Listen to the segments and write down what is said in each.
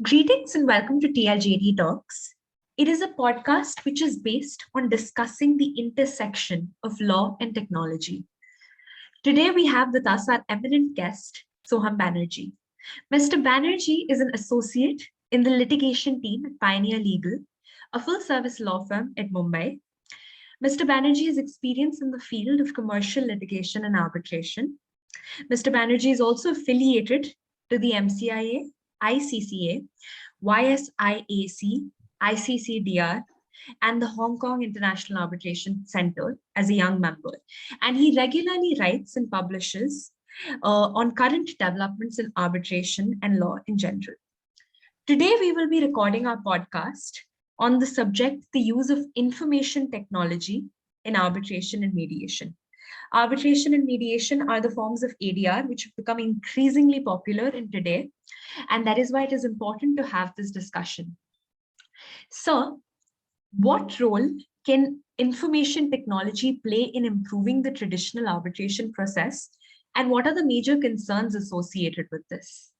Greetings and welcome to TLJD Talks. It is a podcast which is based on discussing the intersection of law and technology. Today we have with us our eminent guest, Soham Banerjee. Mr. Banerjee is an associate in the litigation team at Pioneer Legal, a full service law firm at Mumbai. Mr. Banerjee has experience in the field of commercial litigation and arbitration. Mr. Banerjee is also affiliated to the MCIA, ICCA, YSIAC, ICCDR, and the Hong Kong International Arbitration Center as a young member. And he regularly writes and publishes on current developments in arbitration and law in general. Today, we will be recording our podcast on the subject, the use of information technology in arbitration and mediation. Arbitration and mediation are the forms of ADR which have become increasingly popular in today, and that is why it is important to have this discussion. So, what role can information technology play in improving the traditional arbitration process, and what are the major concerns associated with this?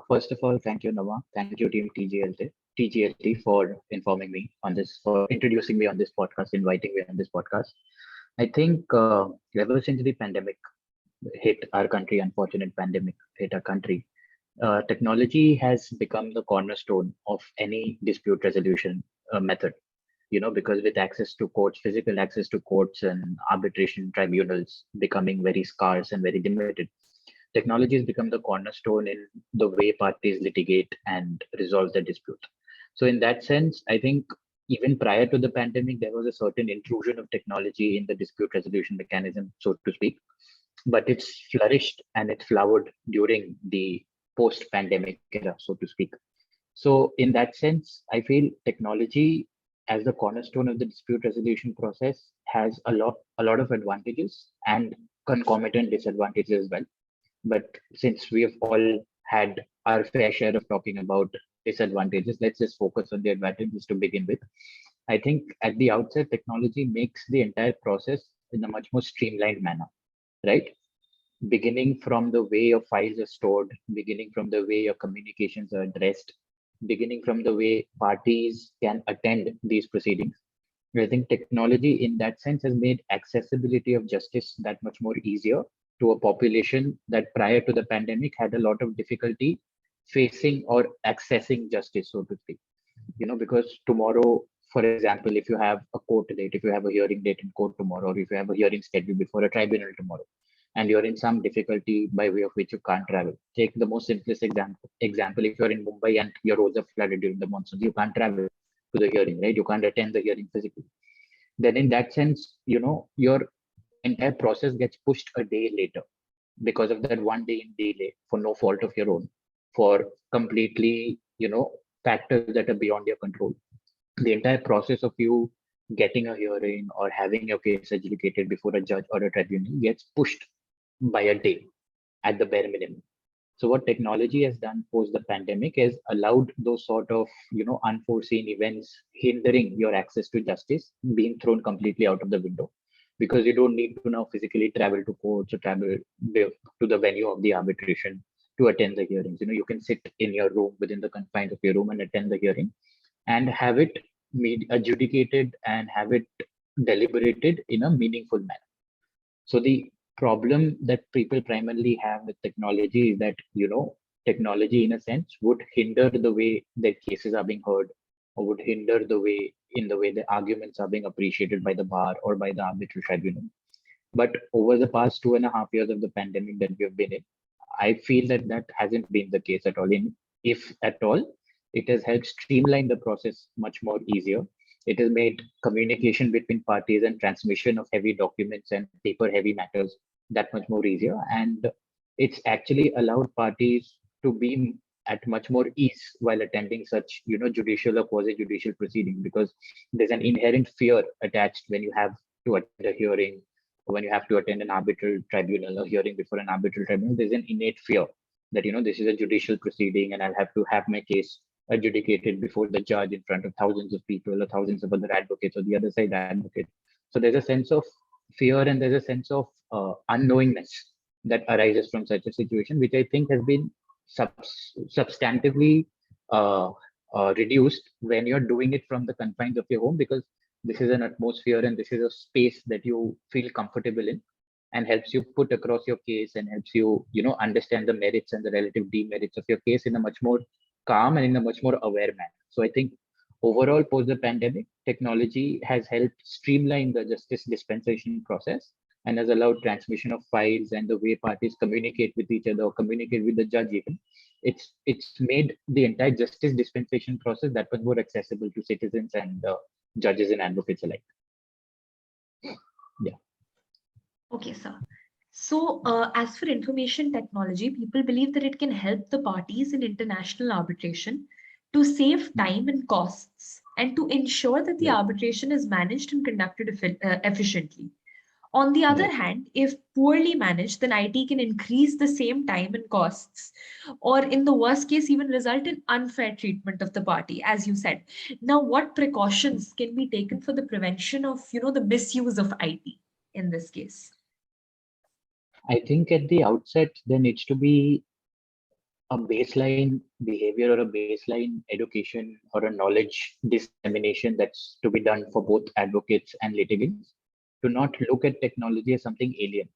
First of all, thank you, Nama. Thank you, team TGLT, for informing me on this, for introducing me on this podcast, inviting me on this podcast. I think ever since the pandemic hit our country, unfortunate pandemic hit our country, technology has become the cornerstone of any dispute resolution method. Because with access to courts, physical access to courts and arbitration tribunals becoming very scarce and very limited, technology has become the cornerstone in the way parties litigate and resolve their dispute. So in that sense, I think even prior to the pandemic, there was a certain intrusion of technology in the dispute resolution mechanism, so to speak, but it's flourished and it flowered during the post-pandemic era, so to speak. So in that sense, I feel technology as the cornerstone of the dispute resolution process has a lot of advantages and concomitant disadvantages as well. But since we have all had our fair share of talking about disadvantages, let's just focus on the advantages to begin with. I think at the outset, technology makes the entire process in a much more streamlined manner, right? Beginning from the way your files are stored, beginning from the way your communications are addressed, beginning from the way parties can attend these proceedings. I think technology in that sense has made accessibility of justice that much more easier to a population that prior to the pandemic had a lot of difficulty facing or accessing justice, so to speak. Because tomorrow, for example, if you have a court date, if you have a hearing date in court tomorrow, or if you have a hearing scheduled before a tribunal tomorrow, and you're in some difficulty by way of which you can't travel. Take the most simplest example, if you're in Mumbai and your roads are flooded during the monsoon, you can't travel to the hearing, right? You can't attend the hearing physically. Then in that sense, your entire process gets pushed a day later because of that one day in delay for no fault of your own, for completely, factors that are beyond your control. The entire process of you getting a hearing or having your case adjudicated before a judge or a tribunal gets pushed by a day at the bare minimum. So what technology has done post the pandemic is allowed those sort of, unforeseen events hindering your access to justice being thrown completely out of the window, because you don't need to now physically travel to courts or travel to the venue of the arbitration to attend the hearings. You can sit in your room within the confines of your room and attend the hearing and have it adjudicated and have it deliberated in a meaningful manner. So the problem that people primarily have with technology is that, technology in a sense would hinder the way their cases are being heard, or would hinder the way the arguments are being appreciated by the bar or by the arbitral tribunal. But over the past 2.5 years of the pandemic that we have been in, I feel that hasn't been the case at all. If at all, it has helped streamline the process much more easier. It has made communication between parties and transmission of heavy documents and paper heavy matters that much more easier. And it's actually allowed parties to be at much more ease while attending such, judicial or quasi-judicial proceedings, because there's an inherent fear attached when you have to attend a hearing, or when you have to attend an arbitral tribunal or hearing before an arbitral tribunal. There's an innate fear that, this is a judicial proceeding and I'll have to have my case adjudicated before the judge in front of thousands of people or thousands of other advocates or the other side advocates. So there's a sense of fear and there's a sense of unknowingness that arises from such a situation, which I think has been substantively uh, reduced when you're doing it from the confines of your home, because this is an atmosphere and this is a space that you feel comfortable in, and helps you put across your case and helps you, understand the merits and the relative demerits of your case in a much more calm and in a much more aware manner. So I think overall, post the pandemic, technology has helped streamline the justice dispensation process and has allowed transmission of files and the way parties communicate with each other or communicate with the judge even. It's made the entire justice dispensation process that much more accessible to citizens and judges and advocates alike. Yeah. Okay, sir. So, as for information technology, people believe that it can help the parties in international arbitration to save time and costs and to ensure that the Right. arbitration is managed and conducted efficiently. On the other Right. hand, if poorly managed, then IT can increase the same time and costs, or in the worst case, even result in unfair treatment of the party, as you said. Now, what precautions can be taken for the prevention of, the misuse of IT in this case? I think at the outset, there needs to be a baseline behavior or a baseline education or a knowledge dissemination that's to be done for both advocates and litigants, to not look at technology as something alien.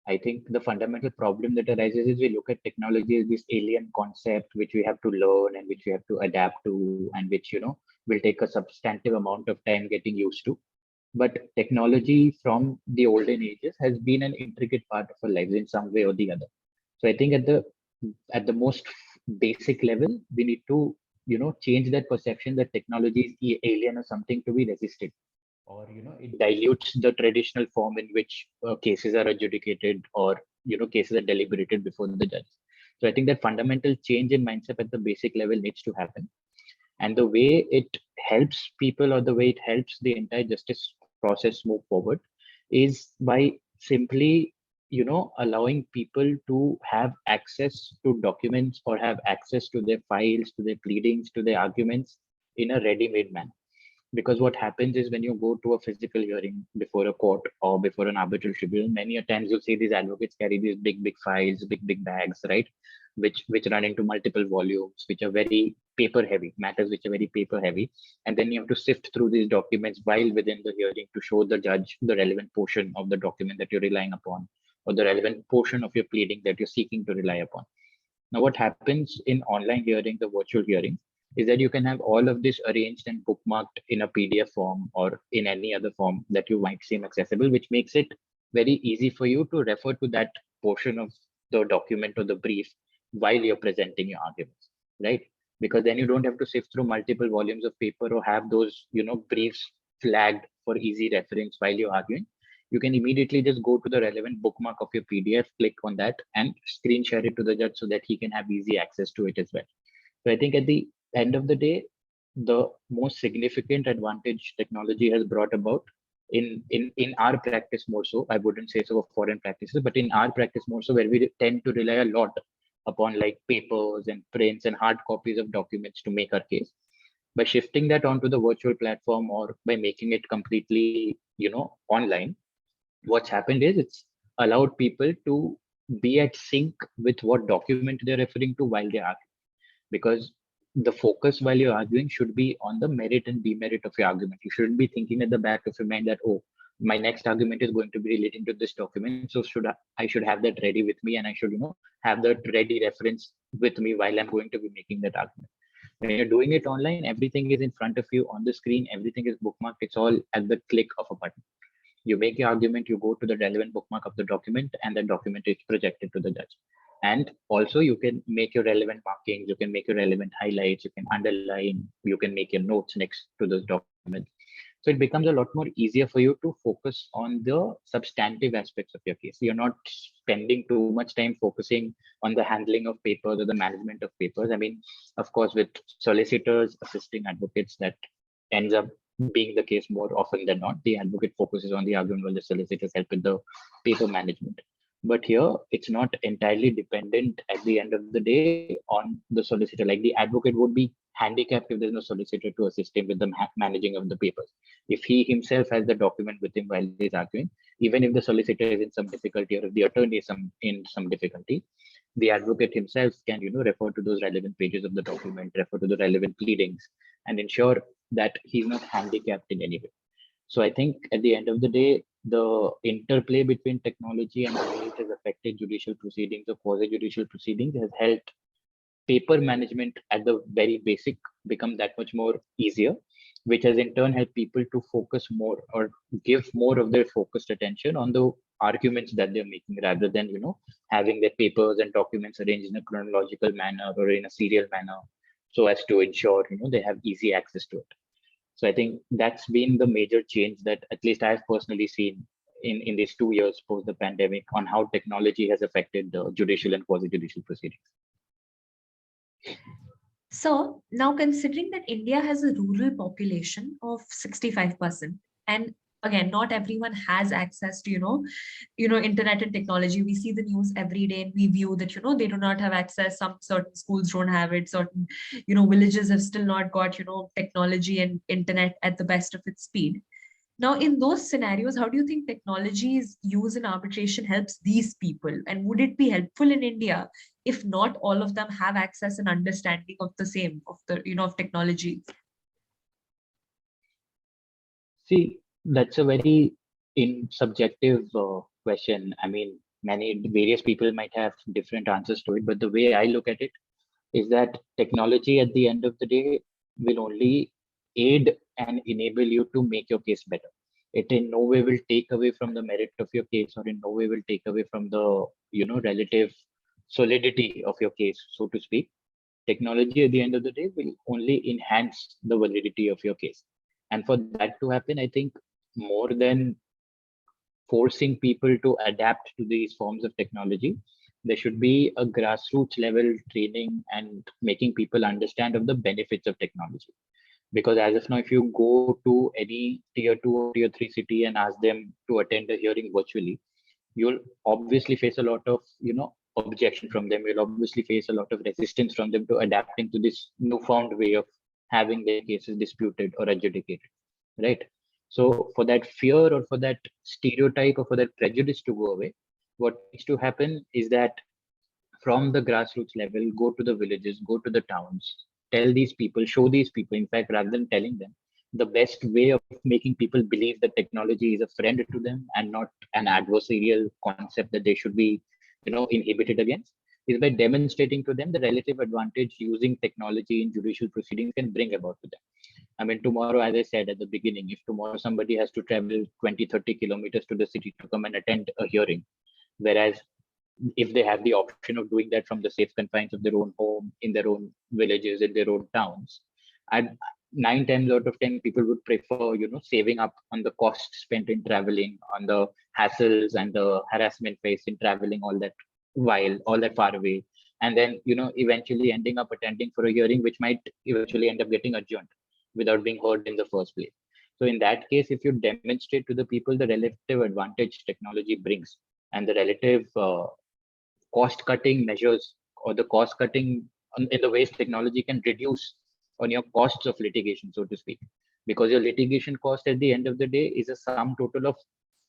I think the fundamental problem that arises is we look at technology as this alien concept which we have to learn and which we have to adapt to and which, will take a substantive amount of time getting used to. But technology from the olden ages has been an intricate part of our lives in some way or the other. So I think at the most basic level, we need to, change that perception that technology is alien or something to be resisted, or it dilutes the traditional form in which cases are adjudicated, or cases are deliberated before the judge. So I think that fundamental change in mindset at the basic level needs to happen, and the way it helps people or the way it helps the entire justice process move forward is by simply allowing people to have access to documents or have access to their files, to their pleadings, to their arguments in a ready-made manner. Because what happens is when you go to a physical hearing before a court or before an arbitral tribunal, many a times you'll see these advocates carry these big files, big bags, right? Which run into multiple volumes, which are very paper heavy, matters which are very paper heavy. And then you have to sift through these documents while within the hearing to show the judge the relevant portion of the document that you're relying upon, or the relevant portion of your pleading that you're seeking to rely upon. Now, what happens in online hearings, the virtual hearings, is that you can have all of this arranged and bookmarked in a PDF form or in any other form that you might seem accessible, which makes it very easy for you to refer to that portion of the document or the brief while you're presenting your arguments, right? Because then you don't have to sift through multiple volumes of paper or have those, briefs flagged for easy reference while you're arguing. You can immediately just go to the relevant bookmark of your PDF, click on that, and screen share it to the judge so that he can have easy access to it as well. So I think at the end of the day, the most significant advantage technology has brought about in our practice more so, I wouldn't say so of foreign practices, but in our practice more so, where we tend to rely a lot upon like papers and prints and hard copies of documents to make our case. By shifting that onto the virtual platform or by making it completely, online, what's happened is it's allowed people to be at sync with what document they're referring to while they are, because the focus while you're arguing should be on the merit and demerit of your argument. You shouldn't be thinking at the back of your mind that, oh, my next argument is going to be relating to this document, so I should have that ready with me, and I should have that ready reference with me while I'm going to be making that argument. When you're doing it online, everything is in front of you on the screen, everything is bookmarked, it's all at the click of a button. You make your argument, you go to the relevant bookmark of the document, and the document is projected to the judge. And also you can make your relevant markings, you can make your relevant highlights, you can underline, you can make your notes next to those documents. So it becomes a lot more easier for you to focus on the substantive aspects of your case. You're not spending too much time focusing on the handling of papers or the management of papers. I mean, of course, with solicitors assisting advocates, that ends up being the case more often than not. The advocate focuses on the argument while the solicitors help with the paper management. But here, it's not entirely dependent at the end of the day on the solicitor. Like the advocate would be handicapped if there's no solicitor to assist him with the managing of the papers. If he himself has the document with him while he's arguing, even if the solicitor is in some difficulty or if the attorney is in some difficulty, the advocate himself can, refer to those relevant pages of the document, refer to the relevant pleadings, and ensure that he's not handicapped in any way. So I think at the end of the day, the interplay between technology and the way it has affected judicial proceedings or quasi-judicial proceedings has helped paper management at the very basic become that much more easier, which has in turn helped people to focus more or give more of their focused attention on the arguments that they're making rather than, having their papers and documents arranged in a chronological manner or in a serial manner so as to ensure, they have easy access to it. So I think that's been the major change that at least I've personally seen in these 2 years post the pandemic on how technology has affected the judicial and quasi-judicial proceedings. So now considering that India has a rural population of 65%, and again, not everyone has access to, internet and technology. We see the news every day and we view that, they do not have access. Some certain schools don't have it. Certain, villages have still not got, technology and internet at the best of its speed. Now, in those scenarios, how do you think technology's use in arbitration helps these people? And would it be helpful in India if not all of them have access and understanding of the same, of the, of technology? See, that's a very subjective question. I mean, many various people might have different answers to it, but the way I look at it is that technology at the end of the day will only aid and enable you to make your case better. It in no way will take away from the merit of your case, or in no way will take away from the, relative solidity of your case, so to speak. Technology at the end of the day will only enhance the validity of your case. And for that to happen, I think more than forcing people to adapt to these forms of technology, there should be a grassroots level training and making people understand of the benefits of technology. Because as of now, if you go to any tier 2 or tier 3 city and ask them to attend a hearing virtually, you'll obviously face a lot of, objection from them. You'll obviously face a lot of resistance from them to adapting to this newfound way of having their cases disputed or adjudicated, right? So for that fear or for that stereotype or for that prejudice to go away, what needs to happen is that from the grassroots level, go to the villages, go to the towns, tell these people, show these people, in fact, rather than telling them, the best way of making people believe that technology is a friend to them and not an adversarial concept that they should be, inhibited against, is by demonstrating to them the relative advantage using technology in judicial proceedings can bring about to them. I mean, tomorrow, as I said at the beginning, if tomorrow somebody has to travel 20, 30 kilometers to the city to come and attend a hearing, whereas if they have the option of doing that from the safe confines of their own home, in their own villages, in their own towns, and 9 times out of 10, people would prefer, saving up on the cost spent in traveling, on the hassles and the harassment faced in traveling all that far away, and then, eventually ending up attending for a hearing, which might eventually end up getting adjourned without being heard in the first place. So in that case, if you demonstrate to the people the relative advantage technology brings and the relative cost cutting measures or the cost cutting in the ways technology can reduce on your costs of litigation, so to speak, because your litigation cost at the end of the day is a sum total of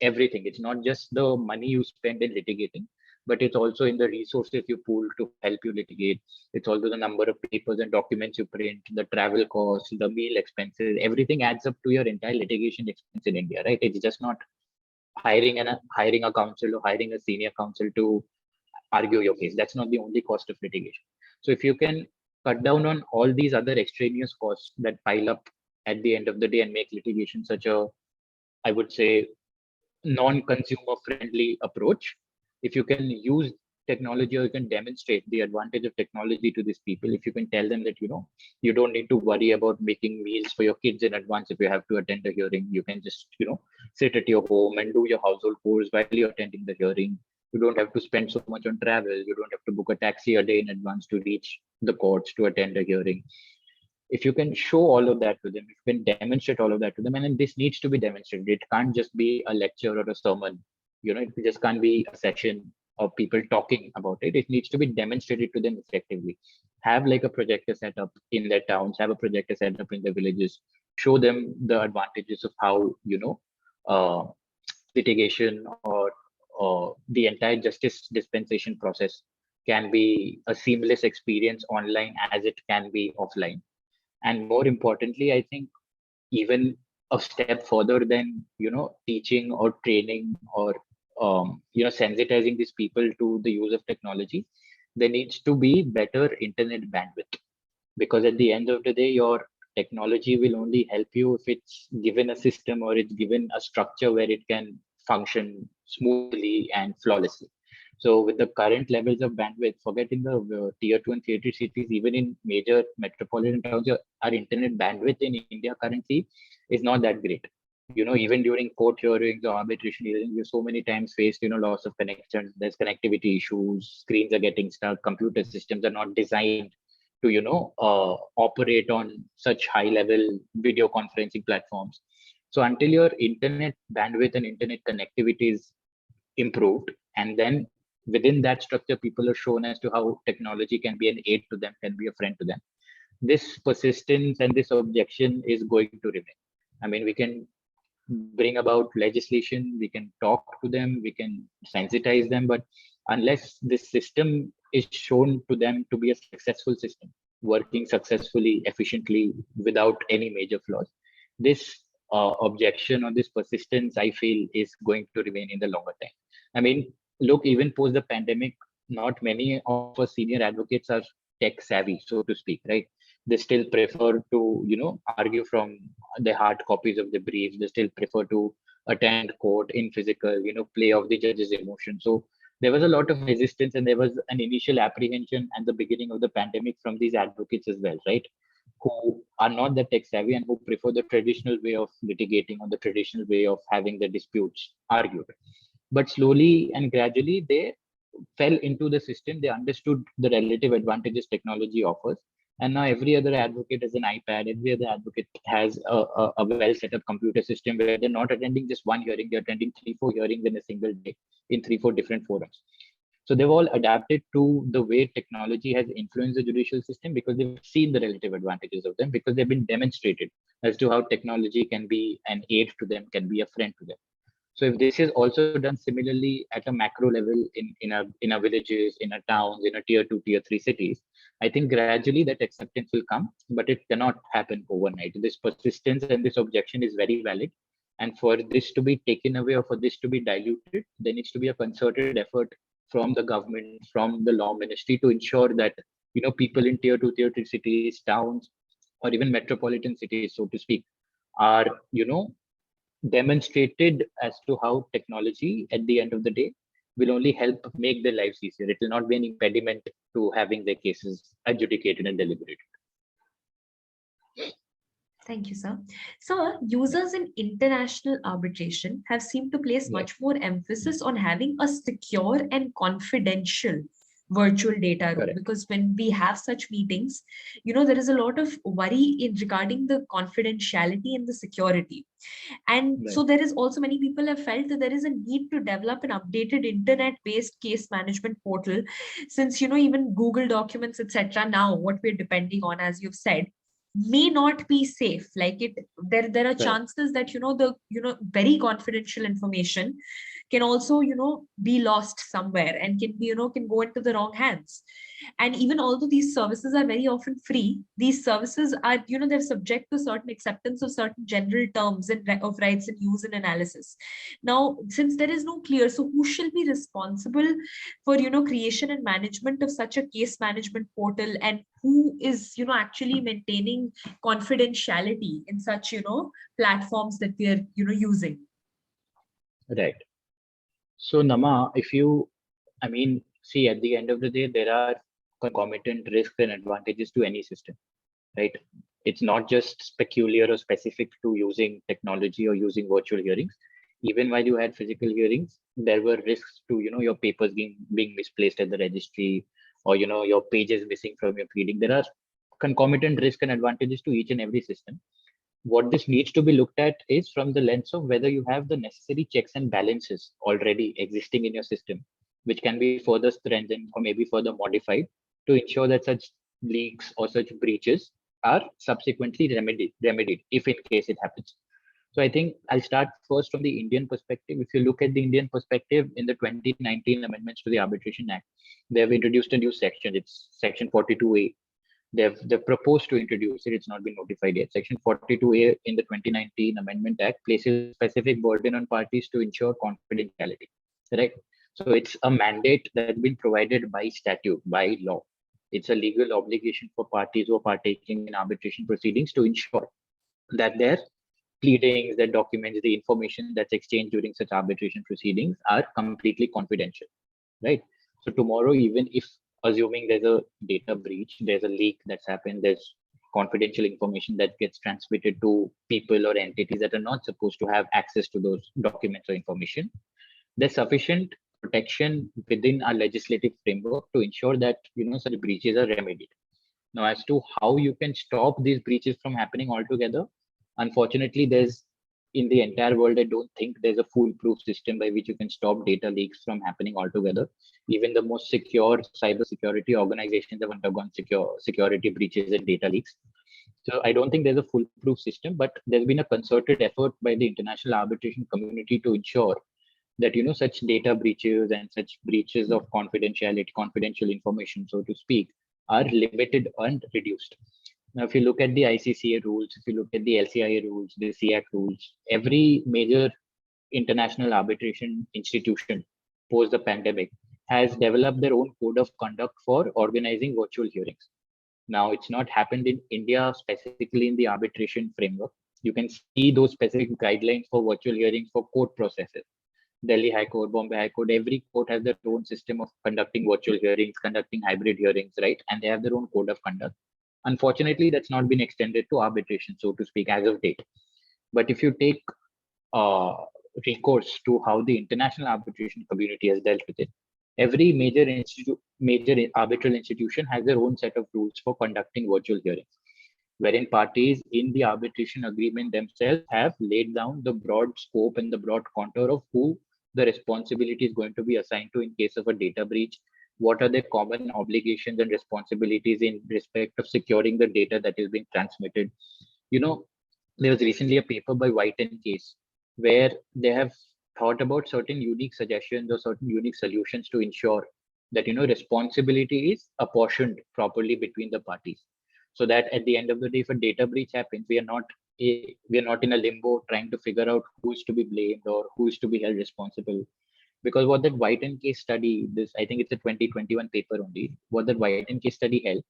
everything. It's not just the money you spend in litigating, but it's also in the resources you pool to help you litigate. It's also the number of papers and documents you print, the travel costs, the meal expenses, everything adds up to your entire litigation expense in India, right? It's just not hiring a counsel or hiring a senior counsel to argue your case. That's not the only cost of litigation. So if you can cut down on all these other extraneous costs that pile up at the end of the day and make litigation such a, I would say, non-consumer friendly approach, if you can use technology or you can demonstrate the advantage of technology to these people, if you can tell them that, you don't need to worry about making meals for your kids in advance if you have to attend a hearing, you can just, sit at your home and do your household chores while you're attending the hearing. You don't have to spend so much on travel. You don't have to book a taxi a day in advance to reach the courts to attend a hearing. If you can show all of that to them, if you can demonstrate all of that to them, and then this needs to be demonstrated. It can't just be a lecture or a sermon. It just can't be a session of people talking about it. It needs to be demonstrated to them effectively. Have like a projector set up in their towns, have a projector set up in their villages, show them the advantages of how, uh, litigation or the entire justice dispensation process can be a seamless experience online as it can be offline. And more importantly, I think even a step further than teaching or training or sensitizing these people to the use of technology, there needs to be better internet bandwidth, because at the end of the day, your technology will only help you if it's given a system or it's given a structure where it can function smoothly and flawlessly. So with the current levels of bandwidth, forgetting the tier 2 and tier 3 cities, even in major metropolitan towns, our internet bandwidth in India currently is not that great. Even during court hearings or arbitration hearings, we've so many times faced, loss of connection. There's connectivity issues, screens are getting stuck, computer systems are not designed to, operate on such high level video conferencing platforms. So until your internet bandwidth and internet connectivity is improved, and then within that structure, people are shown as to how technology can be an aid to them, can be a friend to them, this persistence and this objection is going to remain. I mean, we can bring about legislation, we can talk to them, we can sensitize them, but unless this system is shown to them to be a successful system, working successfully, efficiently, without any major flaws, this objection or this persistence, I feel, is going to remain in the longer time. I mean, look, even post the pandemic, not many of our senior advocates are tech savvy, so to speak, right? They still prefer to, argue from the hard copies of the briefs. They still prefer to attend court in physical, play off the judge's emotion. So there was a lot of resistance, and there was an initial apprehension at the beginning of the pandemic from these advocates as well, right? Who are not that tech savvy and who prefer the traditional way of litigating or the traditional way of having the disputes argued. But slowly and gradually, they fell into the system. They understood the relative advantages technology offers. And now every other advocate has an iPad. Every other advocate has a well set up computer system where they're not attending just one hearing, they're attending 3-4 hearings in a single day in 3-4 different forums. So they've all adapted to the way technology has influenced the judicial system because they've seen the relative advantages of them, because they've been demonstrated as to how technology can be an aid to them, can be a friend to them. So if this is also done similarly at a macro level in a villages, in a towns, in a tier 2, tier 3 cities, I think gradually that acceptance will come, but it cannot happen overnight. This persistence and this objection is very valid. And for this to be taken away or for this to be diluted, there needs to be a concerted effort from the government, from the law ministry to ensure that, people in tier 2, tier 3 cities, towns, or even metropolitan cities, so to speak, are, demonstrated as to how technology at the end of the day will only help make their lives easier. It will not be an impediment to having their cases adjudicated and deliberated. Thank you, sir. So, users in international arbitration have seemed to place much more emphasis on having a secure and confidential virtual data room. Correct. Because when we have such meetings, there is a lot of worry in regarding the confidentiality and the security. And Right. so there is also, many people have felt that there is a need to develop an updated internet-based case management portal, since even Google Documents, etc. Now, what we're depending on, as you've said, may not be safe. Like there are Correct. chances that the very confidential information can also be lost somewhere and can be can go into the wrong hands. And even although these services are very often free, these services are they're subject to certain acceptance of certain general terms and of rights and use and analysis. Now, since there is no clear, so who shall be responsible for creation and management of such a case management portal, and who is actually maintaining confidentiality in such platforms that we are using? Right. So Nama, if you, I mean, see, at the end of the day, there are concomitant risks and advantages to any system, right? It's not just peculiar or specific to using technology or using virtual hearings. Even while you had physical hearings, there were risks to, your papers being misplaced at the registry, or, your pages missing from your pleading. There are concomitant risks and advantages to each and every system. What this needs to be looked at is from the lens of whether you have the necessary checks and balances already existing in your system, which can be further strengthened or maybe further modified to ensure that such leaks or such breaches are subsequently remedied if in case it happens. So I think I'll start first from the Indian perspective. If you look at the Indian perspective, in the 2019 amendments to the Arbitration Act, they have introduced a new section. It's Section 42A. They've proposed to introduce it. It's not been notified yet. Section 42A in the 2019 Amendment Act places a specific burden on parties to ensure confidentiality. Right. So it's a mandate that's been provided by statute, by law. It's a legal obligation for parties who are partaking in arbitration proceedings to ensure that their pleadings, their documents, the information that's exchanged during such arbitration proceedings are completely confidential, right? So tomorrow, even if assuming there's a data breach, there's a leak that's happened, there's confidential information that gets transmitted to people or entities that are not supposed to have access to those documents or information, there's sufficient protection within our legislative framework to ensure that such breaches are remedied. Now, as to how you can stop these breaches from happening altogether, unfortunately, there's in the entire world, I don't think there's a foolproof system by which you can stop data leaks from happening altogether. Even the most secure cybersecurity organizations have undergone security breaches and data leaks. So I don't think there's a foolproof system, but there's been a concerted effort by the international arbitration community to ensure that such data breaches and such breaches of confidentiality, confidential information, so to speak, are limited and reduced. Now, if you look at the ICCA rules, if you look at the LCIA rules, the SIAC rules, every major international arbitration institution post the pandemic has developed their own code of conduct for organizing virtual hearings. Now, it's not happened in India, specifically in the arbitration framework. You can see those specific guidelines for virtual hearings for court processes. Delhi High Court, Bombay High Court, every court has their own system of conducting virtual hearings, conducting hybrid hearings, right? And they have their own code of conduct. Unfortunately, that's not been extended to arbitration, so to speak, as of date. But if you take uh, recourse to how the international arbitration community has dealt with it, every major arbitral institution has their own set of rules for conducting virtual hearings, wherein parties in the arbitration agreement themselves have laid down the broad scope and the broad contour of who the responsibility is going to be assigned to in case of a data breach. What are the common obligations and responsibilities in respect of securing the data that is being transmitted? There was recently a paper by White and Case where they have thought about certain unique suggestions or certain unique solutions to ensure that responsibility is apportioned properly between the parties, so that at the end of the day, if a data breach happens, we are not in a limbo trying to figure out who is to be blamed or who is to be held responsible. Because what that White and Case study, this I think it's a 2021 paper only, what that White and Case study held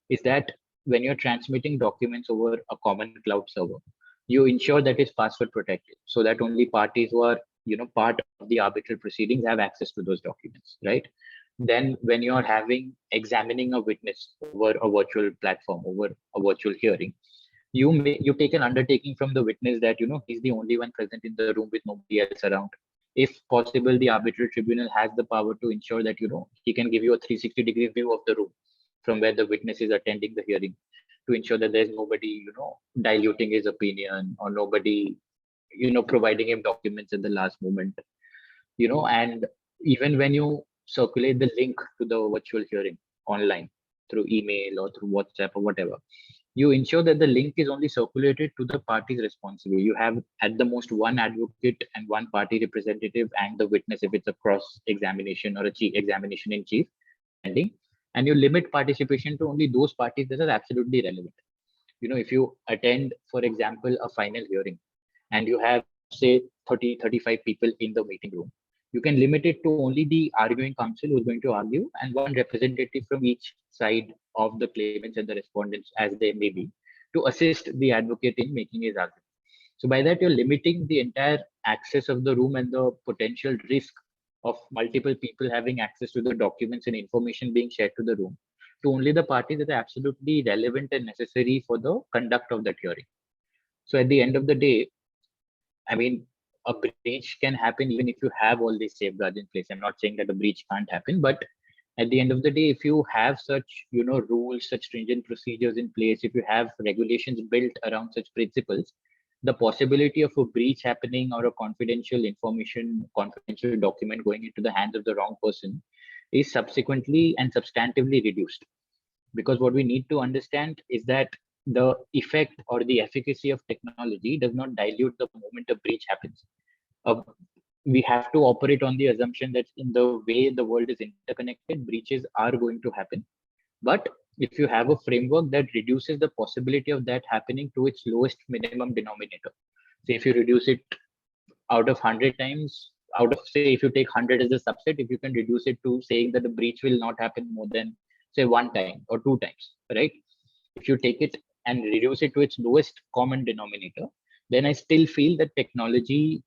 is that when you're transmitting documents over a common cloud server, you ensure that it's password protected so that only parties who are part of the arbitral proceedings have access to those documents, right? Then when you're examining a witness over a virtual platform, over a virtual hearing, you take an undertaking from the witness that he's the only one present in the room with nobody else around. If possible, the arbitral tribunal has the power to ensure that he can give you a 360-degree view of the room from where the witness is attending the hearing, to ensure that there's nobody diluting his opinion or nobody providing him documents at the last moment. And even when you circulate the link to the virtual hearing online through email or through WhatsApp or whatever, you ensure that the link is only circulated to the parties responsible. You have at the most one advocate and one party representative and the witness if it's a cross examination or a chief examination in chief attending, and you limit participation to only those parties that are absolutely relevant. If you attend, for example, a final hearing and you have say 30-35 people in the meeting room, you can limit it to only the arguing counsel who's going to argue and one representative from each side of the claimants and the respondents as they may be, to assist the advocate in making his argument. So by that, you're limiting the entire access of the room and the potential risk of multiple people having access to the documents and information being shared to the room to only the parties that are absolutely relevant and necessary for the conduct of that hearing. So at the end of the day, I mean, a breach can happen even if you have all these safeguards in place. I'm not saying that a breach can't happen, but at the end of the day, if you have such, rules, such stringent procedures in place, if you have regulations built around such principles, the possibility of a breach happening or a confidential information, confidential document going into the hands of the wrong person is subsequently and substantively reduced. Because what we need to understand is that the effect or the efficacy of technology does not dilute the moment a breach happens. Uh, we have to operate on the assumption that in the way the world is interconnected, breaches are going to happen. But if you have a framework that reduces the possibility of that happening to its lowest minimum denominator, say if you reduce it out of 100 times, out of say, if you take 100 as a subset, if you can reduce it to saying that the breach will not happen more than say one time or two times, right? If you take it and reduce it to its lowest common denominator, then I still feel that technology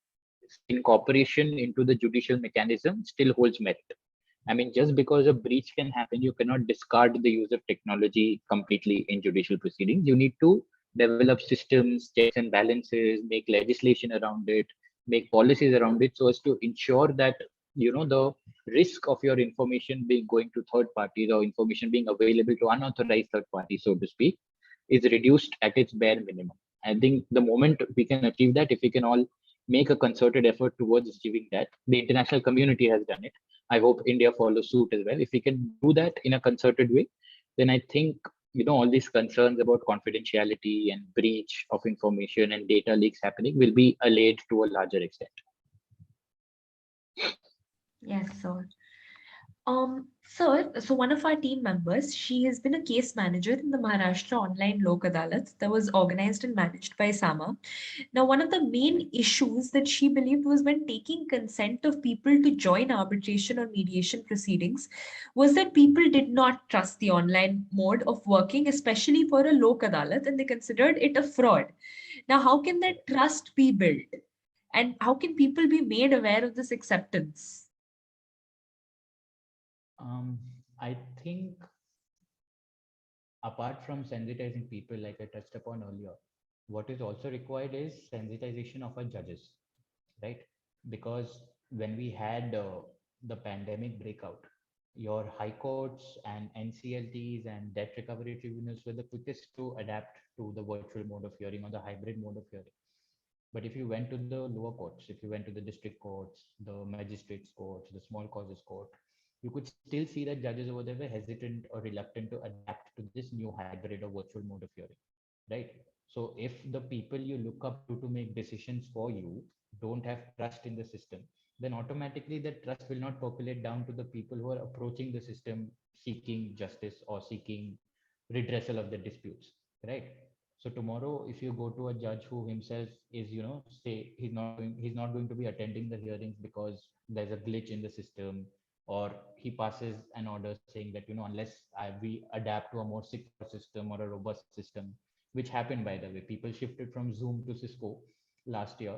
incorporation into the judicial mechanism still holds merit. I mean, just because a breach can happen, you cannot discard the use of technology completely in judicial proceedings. You need to develop systems, checks and balances, make legislation around it, make policies around it, so as to ensure that the risk of your information being going to third parties or information being available to unauthorized third parties, so to speak, is reduced at its bare minimum. I think the moment we can achieve that, if we can all make a concerted effort towards achieving that, the international community has done it. I hope India follows suit as well. If we can do that in a concerted way, then I think all these concerns about confidentiality and breach of information and data leaks happening will be allayed to a larger extent. Yes, sir. So one of our team members, she has been a case manager in the Maharashtra Online Lok Adalat that was organized and managed by SAMA. Now, one of the main issues that she believed was when taking consent of people to join arbitration or mediation proceedings was that people did not trust the online mode of working, especially for a Lok Adalat, and they considered it a fraud. Now, how can that trust be built? And how can people be made aware of this acceptance? Um, I think apart from sensitizing people, like I touched upon earlier, what is also required is sensitization of our judges, right? Because when we had the pandemic breakout, your high courts and NCLTs and debt recovery tribunals were the quickest to adapt to the virtual mode of hearing or the hybrid mode of hearing. But if you went to the lower courts, if you went to the district courts, the magistrates courts, the small causes court, you could still see that judges over there were hesitant or reluctant to adapt to this new hybrid or virtual mode of hearing, right? So if the people you look up to make decisions for you don't have trust in the system, then automatically that trust will not percolate down to the people who are approaching the system seeking justice or seeking redressal of the disputes, right? So tomorrow, if you go to a judge who himself is, say he's not going to be attending the hearings because there's a glitch in the system, or he passes an order saying that, unless we adapt to a more secure system or a robust system, which happened, by the way, people shifted from Zoom to Cisco last year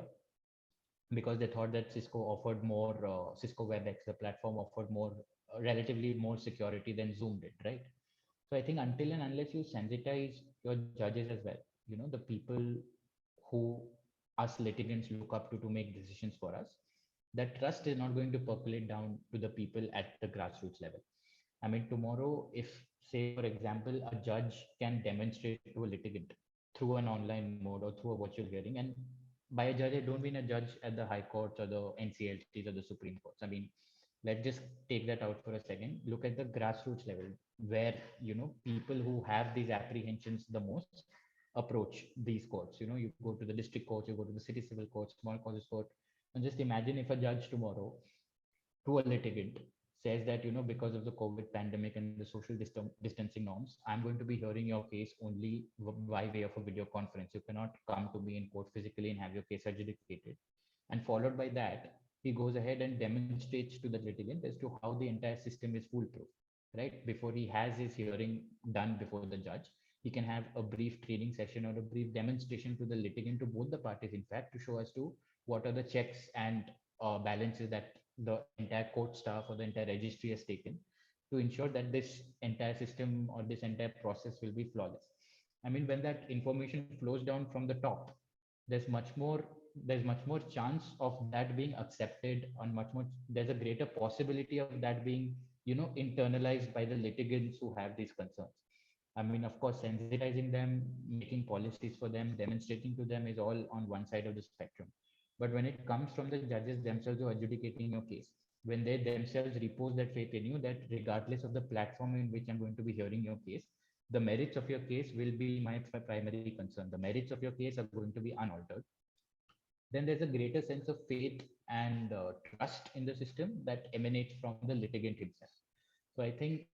because they thought that Cisco offered more, Cisco WebEx, the platform offered more, relatively more security than Zoom did, right? So I think until and unless you sensitize your judges as well, the people who us litigants look up to make decisions for us, that trust is not going to percolate down to the people at the grassroots level. I mean, tomorrow, if, say, for example, a judge can demonstrate to a litigant through an online mode or through a virtual hearing, and by a judge, I don't mean a judge at the high courts or the NCLTs or the Supreme Courts. I mean, let's just take that out for a second. Look at the grassroots level, where people who have these apprehensions the most approach these courts. You go to the district court, you go to the city civil court, small causes court, and just imagine if a judge tomorrow to a litigant says that, because of the COVID pandemic and the social distancing norms, I'm going to be hearing your case only by way of a video conference. You cannot come to me in court physically and have your case adjudicated. And followed by that, he goes ahead and demonstrates to the litigant as to how the entire system is foolproof, right? Before he has his hearing done before the judge, he can have a brief training session or a brief demonstration to the litigant, to both the parties, in fact, to show as to what are the checks and balances that the entire court staff or the entire registry has taken to ensure that this entire system or this entire process will be flawless. I mean, when that information flows down from the top, there's much more there's much more chance of that being accepted, and much more there's a greater possibility of that being internalized by the litigants who have these concerns. I mean, of course, sensitizing them, making policies for them, demonstrating to them is all on one side of the spectrum. But when it comes from the judges themselves who are adjudicating your case, when they themselves repose that faith in you, that regardless of the platform in which I'm going to be hearing your case, the merits of your case will be my primary concern. The merits of your case are going to be unaltered. Then there's a greater sense of faith and trust in the system that emanates from the litigant himself. So I think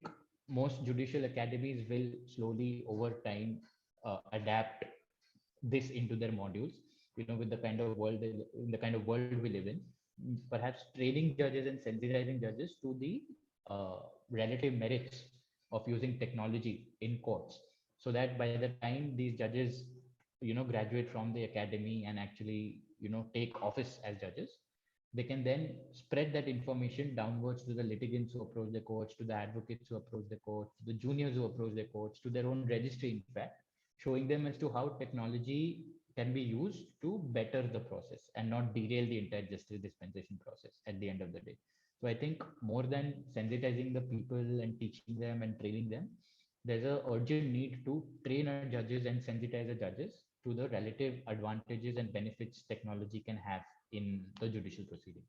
most judicial academies will slowly over time adapt this into their modules. With the kind of world in the kind of world we live in, perhaps training judges and sensitizing judges to the relative merits of using technology in courts, so that by the time these judges graduate from the academy and actually take office as judges, they can then spread that information downwards to the litigants who approach the courts, to the advocates who approach the courts, to the juniors who approach the courts, to their own registry, in fact, showing them as to how technology can be used to better the process and not derail the entire justice dispensation process at the end of the day. So I think more than sensitizing the people and teaching them and training them, there's a urgent need to train our judges and sensitize the judges to the relative advantages and benefits technology can have in the judicial proceedings.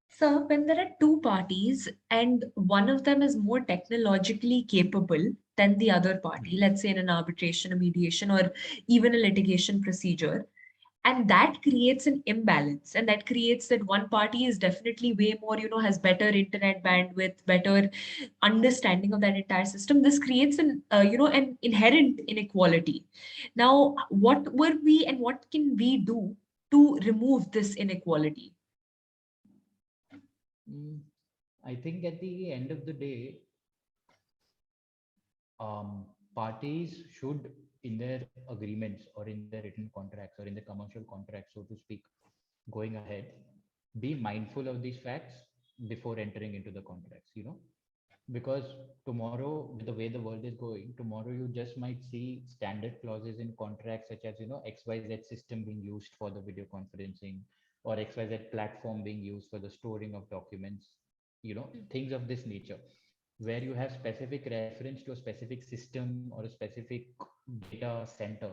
So, when there are two parties and one of them is more technologically capable than the other party, let's say in an arbitration, a mediation, or even a litigation procedure, and that creates an imbalance, and that creates that one party is definitely way more, has better internet bandwidth, better understanding of that entire system. This creates an inherent inequality. Now, what were we and what can we do to remove this inequality? Mm, I think at the end of the day, parties should, in their agreements or in their written contracts or in the commercial contracts, so to speak, going ahead, be mindful of these facts before entering into the contracts. Because tomorrow, with the way the world is going, tomorrow you just might see standard clauses in contracts such as XYZ system being used for the video conferencing, or XYZ platform being used for the storing of documents, things of this nature, where you have specific reference to a specific system or a specific data center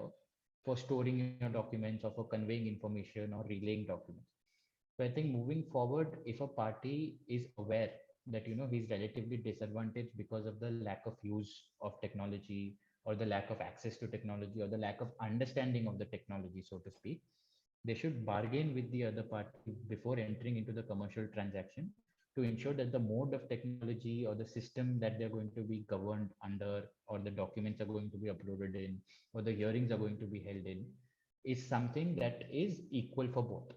for storing your documents or for conveying information or relaying documents. So I think moving forward, if a party is aware that he's relatively disadvantaged because of the lack of use of technology, or the lack of access to technology, or the lack of understanding of the technology, so to speak, they should bargain with the other party before entering into the commercial transaction, to ensure that the mode of technology or the system that they're going to be governed under, or the documents are going to be uploaded in, or the hearings are going to be held in, is something that is equal for both.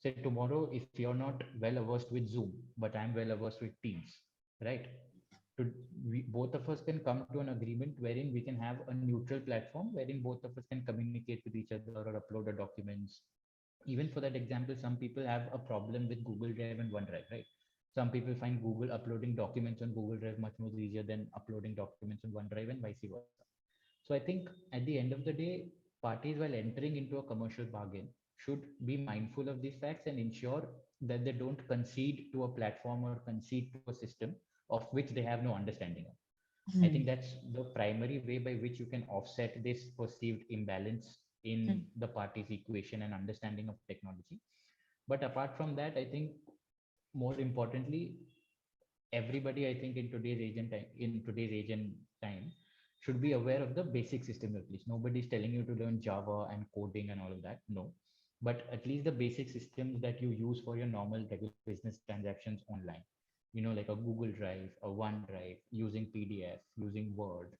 Say tomorrow, if you're not well versed with Zoom, but I'm well versed with Teams, right? Both of us can come to an agreement wherein we can have a neutral platform wherein both of us can communicate with each other or upload our documents. Even for that example, some people have a problem with Google Drive and OneDrive, right? Some people find Google uploading documents on Google Drive much more easier than uploading documents on OneDrive, and vice versa. So I think at the end of the day, parties, while entering into a commercial bargain, should be mindful of these facts and ensure that they don't concede to a platform or concede to a system of which they have no understanding of. I think Hmm. that's the primary way by which you can offset this perceived imbalance in the party's equation and understanding of technology. But apart from that, I think more importantly, everybody, I think, in today's age and time, should be aware of the basic system at least. Nobody's telling you to learn Java and coding and all of that. No. But at least the basic systems that you use for your normal regular business transactions online, like a Google Drive, a OneDrive, using PDF, using Word,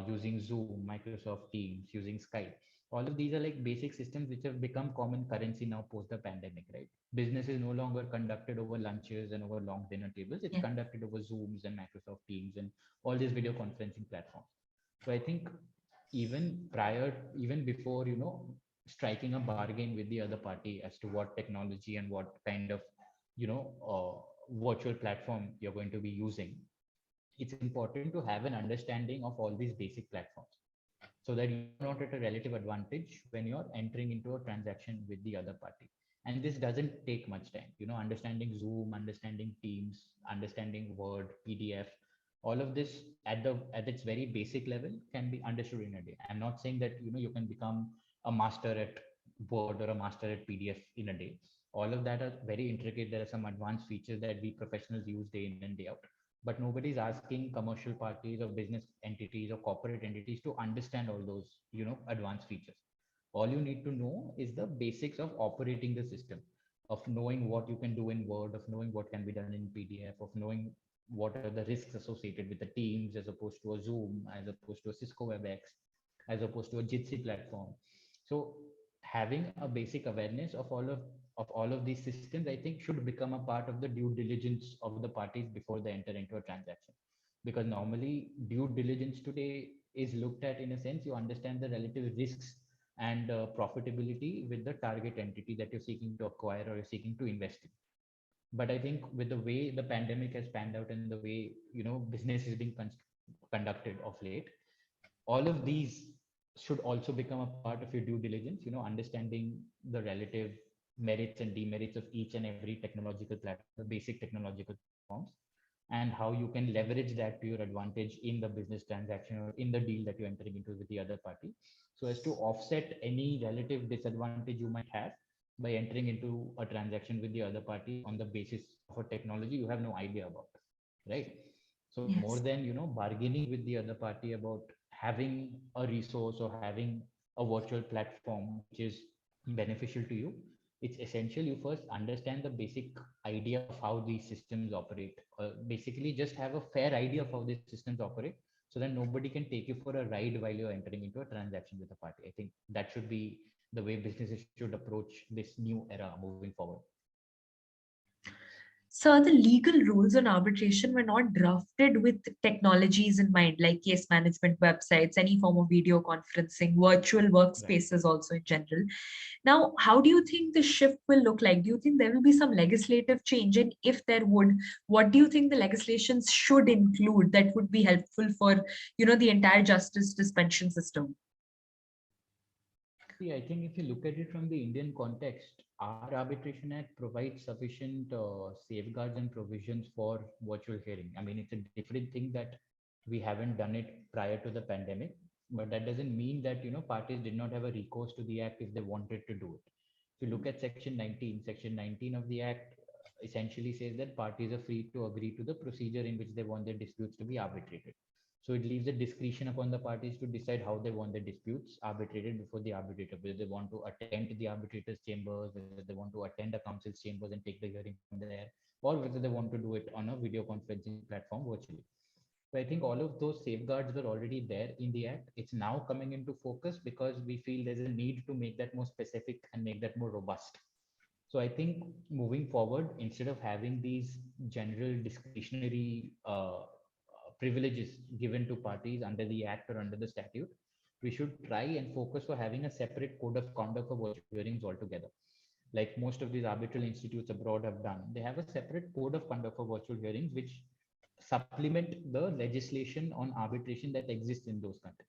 using Zoom, Microsoft Teams, using Skype. All of these are like basic systems which have become common currency now post the pandemic, right? Business is no longer conducted over lunches and over long dinner tables. It's Yeah. conducted over Zooms and Microsoft Teams and all these video conferencing platforms. So I think even before, striking a bargain with the other party as to what technology and what kind of, virtual platform you're going to be using, it's important to have an understanding of all these basic platforms, so that you're not at a relative advantage when you're entering into a transaction with the other party. And this doesn't take much time. Understanding Zoom, understanding Teams, understanding Word, PDF, all of this at its very basic level can be understood in a day. I'm not saying that you can become a master at Word or a master at PDF in a day. All of that are very intricate. There are some advanced features that we professionals use day in and day out. but nobody's asking commercial parties or business entities or corporate entities to understand all those, advanced features. All you need to know is the basics of operating the system, of knowing what you can do in Word, of knowing what can be done in PDF, of knowing what are the risks associated with the Teams as opposed to a Zoom, as opposed to a Cisco WebEx, as opposed to a Jitsi platform. So having a basic awareness of all of these systems, I think, should become a part of the due diligence of the parties before they enter into a transaction. Because normally due diligence today is looked at, in a sense, you understand the relative risks and profitability with the target entity that you're seeking to acquire or you're seeking to invest in. But I think with the way the pandemic has panned out and the way business is being conducted of late, all of these should also become a part of your due diligence, understanding the relative merits and demerits of each and every technological platform, the basic technological platforms, and how you can leverage that to your advantage in the business transaction or in the deal that you're entering into with the other party, so as to offset any relative disadvantage you might have by entering into a transaction with the other party on the basis of a technology you have no idea about, right? So more Yes. than bargaining with the other party about having a resource or having a virtual platform which is beneficial to you, it's essential you first understand the basic idea of how these systems operate. Basically, just have a fair idea of how these systems operate, so that nobody can take you for a ride while you're entering into a transaction with a party. I think that should be the way businesses should approach this new era moving forward. So the legal rules on arbitration were not drafted with technologies in mind, like case management websites, any form of video conferencing, virtual Right. workspaces also in general. Now, how do you think the shift will look like? Do you think there will be some legislative change? And if there would, what do you think the legislations should include that would be helpful for, the entire justice dispensation system? See, I think if you look at it from the Indian context, our Arbitration Act provides sufficient safeguards and provisions for virtual hearing. I mean, it's a different thing that we haven't done it prior to the pandemic, but that doesn't mean that parties did not have a recourse to the act if they wanted to do it. If you look at Section 19 of the act essentially says that parties are free to agree to the procedure in which they want their disputes to be arbitrated. So it leaves the discretion upon the parties to decide how they want their disputes arbitrated before the arbitrator, whether they want to attend the arbitrator's chambers, whether they want to attend a counsel's chambers and take the hearing from there, or whether they want to do it on a video conferencing platform virtually. So I think all of those safeguards were already there in the act. It's now coming into focus because we feel there's a need to make that more specific and make that more robust. So I think moving forward, instead of having these general discretionary privileges given to parties under the act or under the statute, we should try and focus for having a separate code of conduct for virtual hearings altogether. Like most of these arbitral institutes abroad have done, they have a separate code of conduct for virtual hearings, which supplement the legislation on arbitration that exists in those countries.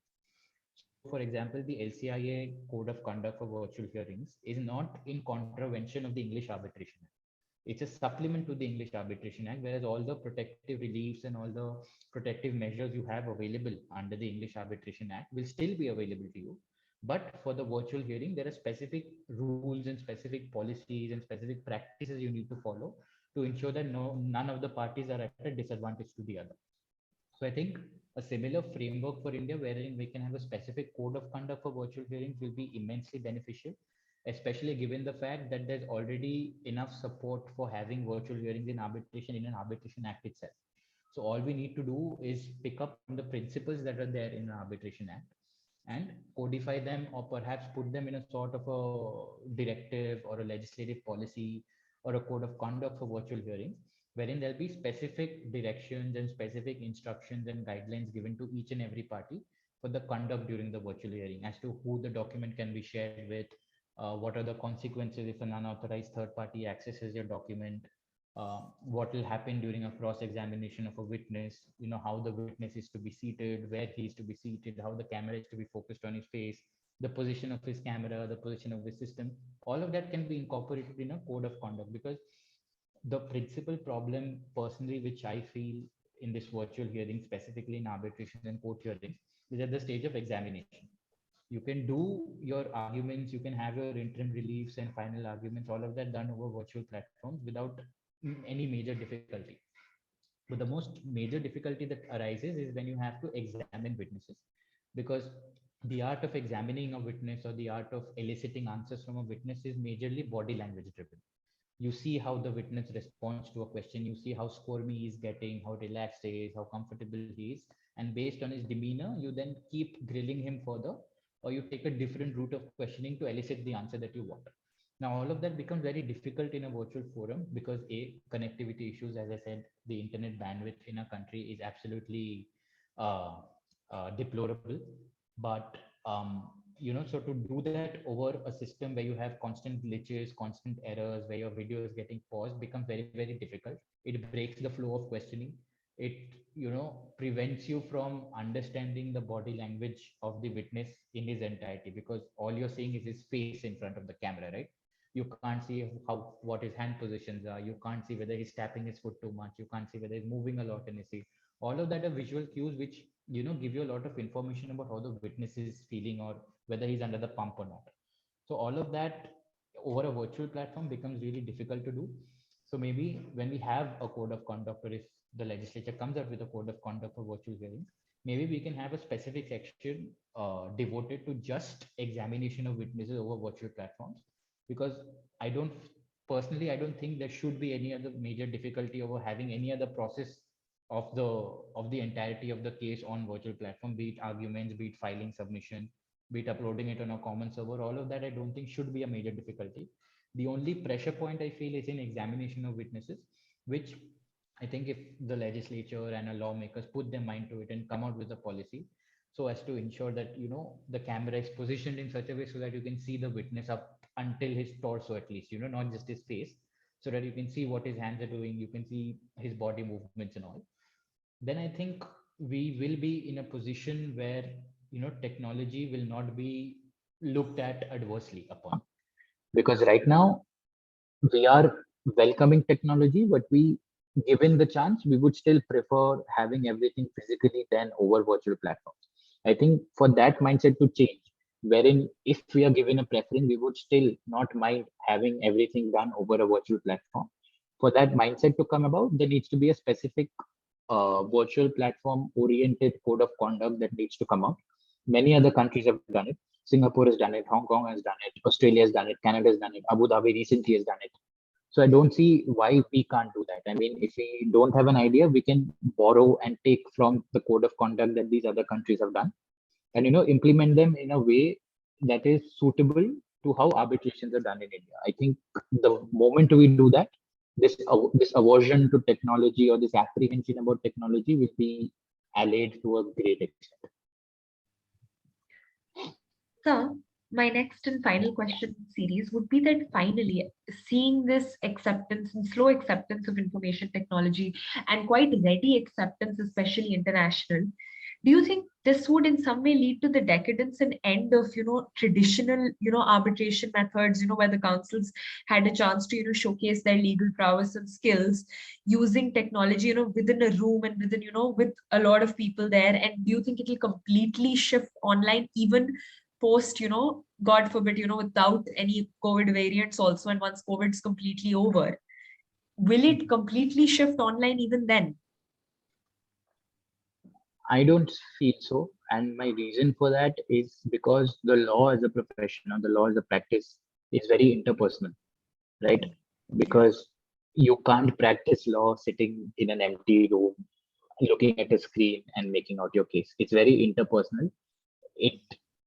So, for example, the LCIA Code of Conduct for Virtual Hearings is not in contravention of the English Arbitration Act. It's a supplement to the English Arbitration Act, whereas all the protective reliefs and all the protective measures you have available under the English Arbitration Act will still be available to you. But for the virtual hearing, there are specific rules and specific policies and specific practices you need to follow to ensure that none of the parties are at a disadvantage to the other. So I think a similar framework for India, wherein we can have a specific code of conduct for virtual hearings, will be immensely beneficial, especially given the fact that there's already enough support for having virtual hearings in arbitration in an arbitration act itself. So all we need to do is pick up from the principles that are there in an arbitration act and codify them, or perhaps put them in a sort of a directive or a legislative policy or a code of conduct for virtual hearings, wherein there'll be specific directions and specific instructions and guidelines given to each and every party for the conduct during the virtual hearing, as to who the document can be shared with, what are the consequences if an unauthorized third party accesses your document, what will happen during a cross examination of a witness, how the witness is to be seated, where he is to be seated, how the camera is to be focused on his face, the position of his camera, the position of the system. All of that can be incorporated in a code of conduct, because the principal problem personally which I feel in this virtual hearing, specifically in arbitrations and court hearings, is at the stage of examination. You can do your arguments, you can have your interim reliefs and final arguments, all of that done over virtual platforms without any major difficulty. But the most major difficulty that arises is when you have to examine witnesses, because the art of examining a witness or the art of eliciting answers from a witness is majorly body language driven. You see how the witness responds to a question, you see how squirmy he's getting, how relaxed he is, how comfortable he is, and based on his demeanor you then keep grilling him further, or you take a different route of questioning to elicit the answer that you want. Now all of that becomes very difficult in a virtual forum because a connectivity issues, as I said, the internet bandwidth in a country is absolutely uh, deplorable. But so to do that over a system where you have constant glitches, constant errors, where your video is getting paused, becomes very, very difficult. It breaks the flow of questioning. It, prevents you from understanding the body language of the witness in his entirety, because all you're seeing is his face in front of the camera, right? You can't see what his hand positions are. You can't see whether he's tapping his foot too much. You can't see whether he's moving a lot in his seat. All of that are visual cues which give you a lot of information about how the witness is feeling or whether he's under the pump or not. So all of that over a virtual platform becomes really difficult to do. So maybe when we have a code of conduct, or if the legislature comes up with a code of conduct for virtual hearings, maybe we can have a specific section devoted to just examination of witnesses over virtual platforms. Because I don't personally, I don't think there should be any other major difficulty over having any other process of the entirety of the case on virtual platform, be it arguments, be it filing submission, be it uploading it on a common server. All of that I don't think should be a major difficulty. The only pressure point I feel is in examination of witnesses, which I think if the legislature and lawmakers put their mind to it and come out with a policy so as to ensure that the camera is positioned in such a way so that you can see the witness up until his torso, at least, not just his face, so that you can see what his hands are doing, you can see his body movements and all, then I think we will be in a position where technology will not be looked at adversely upon. Because right now we are welcoming technology, but given the chance, we would still prefer having everything physically than over virtual platforms. I think for that mindset to change, wherein if we are given a preference, we would still not mind having everything done over a virtual platform. For that mindset to come about, there needs to be a specific virtual platform oriented code of conduct that needs to come out. Many other countries have done it. Singapore has done it, Hong Kong has done it, Australia has done it, Canada has done it, Abu Dhabi recently has done it. So I don't see why we can't do that. I mean, if we don't have an idea, we can borrow and take from the code of conduct that these other countries have done, and implement them in a way that is suitable to how arbitrations are done in India. I think the moment we do that, this aversion to technology or this apprehension about technology will be allayed to a great extent. So, my next and final question series would be that finally, seeing this acceptance and slow acceptance of information technology and quite ready acceptance, especially international, do you think this would in some way lead to the decadence and end of traditional arbitration methods, where the councils had a chance to showcase their legal prowess and skills using technology within a room and within with a lot of people there? And do you think it will completely shift online even post, God forbid, without any COVID variants also, and once COVID's completely over, will it completely shift online even then? I don't feel so. And my reason for that is because the law as a profession or the law as a practice is very interpersonal, right? Because you can't practice law sitting in an empty room, looking at a screen and making out your case. It's very interpersonal. It,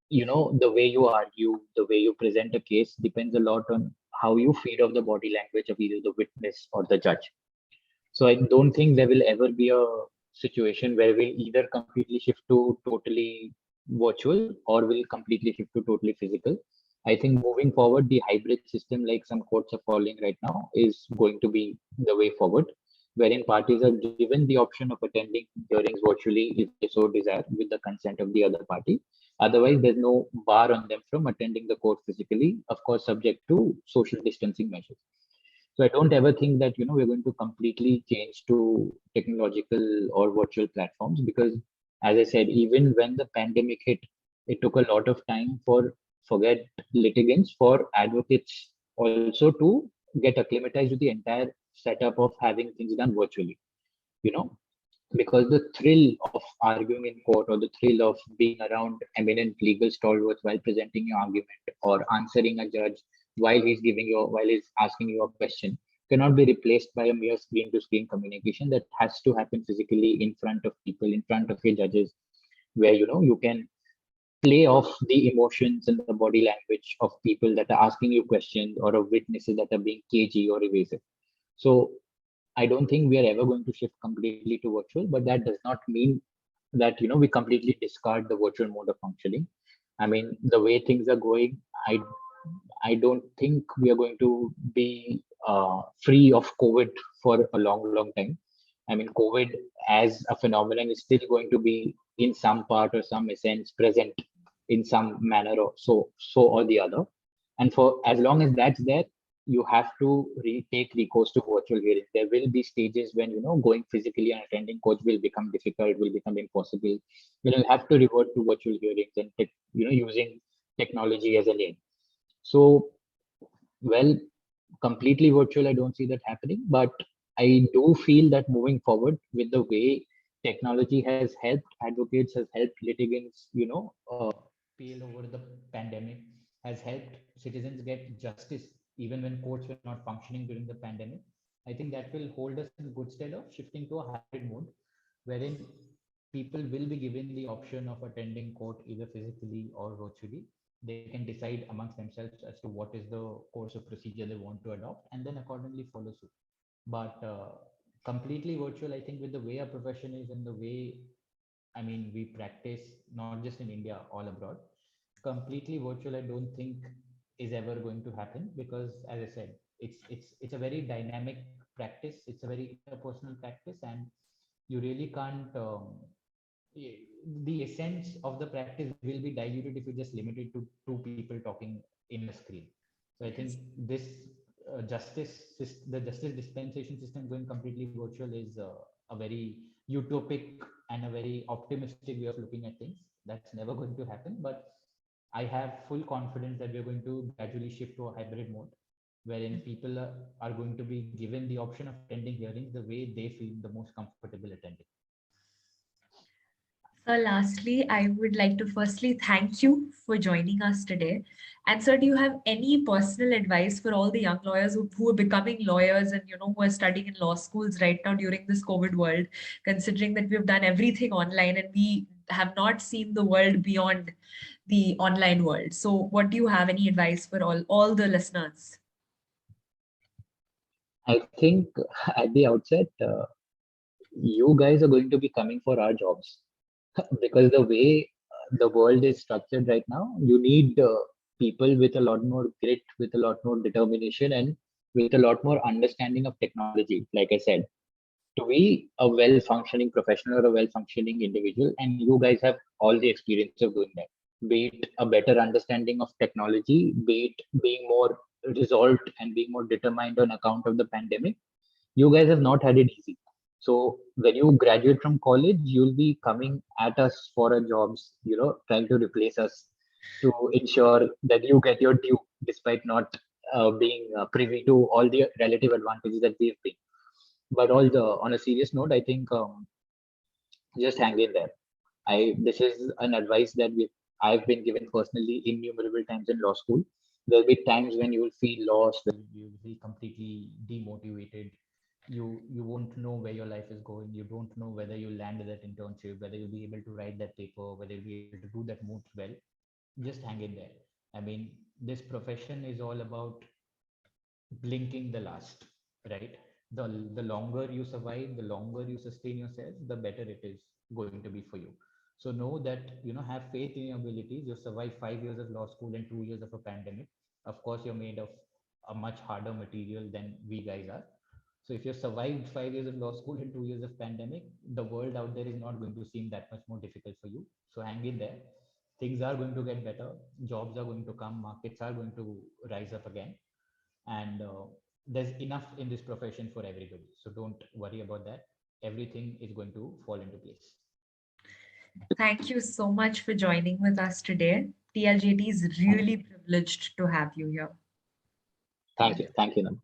the way you argue, the way you present a case depends a lot on how you feed off the body language of either the witness or the judge. So I don't think there will ever be a situation where we'll either completely shift to totally virtual or will completely shift to totally physical. I think moving forward, the hybrid system, like some courts are following right now, is going to be the way forward, wherein parties are given the option of attending hearings virtually if they so desire with the consent of the other party. Otherwise, there's no bar on them from attending the court physically, of course, subject to social distancing measures. So I don't ever think that we're going to completely change to technological or virtual platforms, because, as I said, even when the pandemic hit, it took a lot of time for forget litigants, for advocates also to get acclimatized with the entire setup of having things done virtually. because the thrill of arguing in court or the thrill of being around eminent legal stalwarts while presenting your argument or answering a judge while he's asking you a question cannot be replaced by a mere screen to screen communication that has to happen physically in front of people, in front of your judges, where you can play off the emotions and the body language of people that are asking you questions or of witnesses that are being cagey or evasive. So I don't think we are ever going to shift completely to virtual, but that does not mean that we completely discard the virtual mode of functioning. I mean, the way things are going, I don't think we are going to be free of COVID for a long, long time. I mean, COVID as a phenomenon is still going to be in some part or some essence present in some manner or so or the other. And for as long as that's there, you have to take recourse to virtual hearing. There will be stages when going physically and attending court will become difficult, will become impossible. You'll have to revert to virtual hearings and using technology as a lane. So, well, completely virtual, I don't see that happening, but I do feel that moving forward with the way technology has helped advocates, has helped litigants, Appeal over the pandemic has helped citizens get justice even when courts were not functioning during the pandemic. I think that will hold us in good stead of shifting to a hybrid mode wherein people will be given the option of attending court either physically or virtually. They can decide amongst themselves as to what is the course of procedure they want to adopt and then accordingly follow suit. But completely virtual, I think with the way our profession is and the way, I mean, we practice not just in India, all abroad, completely virtual, I don't think is ever going to happen because, as I said, it's a very dynamic practice. It's a very interpersonal practice, and you really can't. The essence of the practice will be diluted if you just limit it to two people talking in a screen. So I think this the justice dispensation system going completely virtual is a very utopic and a very optimistic way of looking at things. That's never going to happen, but I have full confidence that we're going to gradually shift to a hybrid mode wherein people are going to be given the option of attending hearings the way they feel the most comfortable attending. So lastly, I would like to firstly thank you for joining us today. And sir, do you have any personal advice for all the young lawyers who are becoming lawyers and who are studying in law schools right now during this COVID world, considering that we've done everything online and we have not seen the world beyond the online world? So what do you have any advice for all the listeners? I think at the outset, you guys are going to be coming for our jobs because the way the world is structured right now, you need people with a lot more grit, with a lot more determination, and with a lot more understanding of technology. Like I said, to be a well functioning professional or a well functioning individual, and you guys have all the experience of doing that, be it a better understanding of technology, be it being more resolved and being more determined on account of the pandemic. You guys have not had it easy. So when you graduate from college, you'll be coming at us for our jobs, trying to replace us to ensure that you get your due, despite not being privy to all the relative advantages that we've been. But on a serious note, I think just hang in there. This is an advice that I've been given personally innumerable times in law school. There'll be times when you will feel lost, when you will be completely demotivated. You won't know where your life is going. You don't know whether you'll land that internship, whether you'll be able to write that paper, whether you'll be able to do that moots well. Just hang in there. I mean, this profession is all about blinking the last, right? The longer you survive, the longer you sustain yourself, the better it is going to be for you. So know that, have faith in your abilities. You survive 5 years of law school and 2 years of a pandemic. Of course, you're made of a much harder material than we guys are. So if you've survived 5 years of law school and 2 years of pandemic, the world out there is not going to seem that much more difficult for you. So hang in there. Things are going to get better. Jobs are going to come. Markets are going to rise up again. And there's enough in this profession for everybody. So don't worry about that. Everything is going to fall into place. Thank you so much for joining with us today. TLJT is really privileged to have you here. thank you. Thank you, Nam.